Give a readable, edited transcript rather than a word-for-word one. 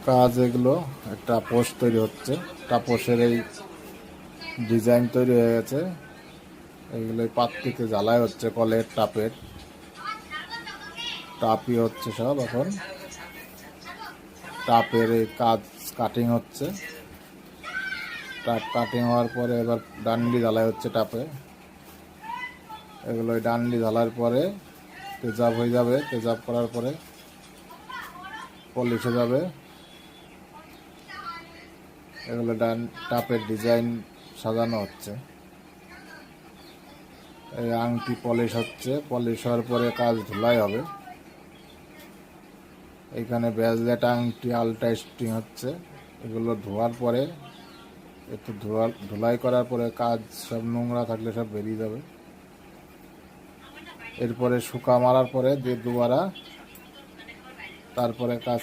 কাজ এগুলো একটা পোস্ট তৈরি হচ্ছে, টাপোসের এই ডিজাইন তৈরি হয়ে গেছে। এগুলো পাত্তিতে জ্বালায় হচ্ছে, কলের টাপের টাপই হচ্ছে সব। এখন টাপের এই কাজ কাটিং হচ্ছে। টাপ কাটিং হওয়ার পরে এবার ডান্ডি জ্বালাই হচ্ছে টাপে। এগুলো ডান্ডি জ্বালার পরে তেজাব হয়ে যাবে, তেজাব করার পরে পলিশ হয়ে যাবে। এগুলো টাপের ডিজাইন সাজানো হচ্ছে। এই আংটি পলিশ হচ্ছে, পলিশ হওয়ার পরে কাজ ধুলাই হবে। এখানে ব্রেসলেট, আংটি, আলটা স্টিং হচ্ছে। এগুলো ধোয়ার পরে একটু ধুলাই করার পরে কাজ সব নোংরা থাকলে সব বেরিয়ে যাবে। এরপরে শুকা মারার পরে দিয়ে দুবারা তারপরে কাজ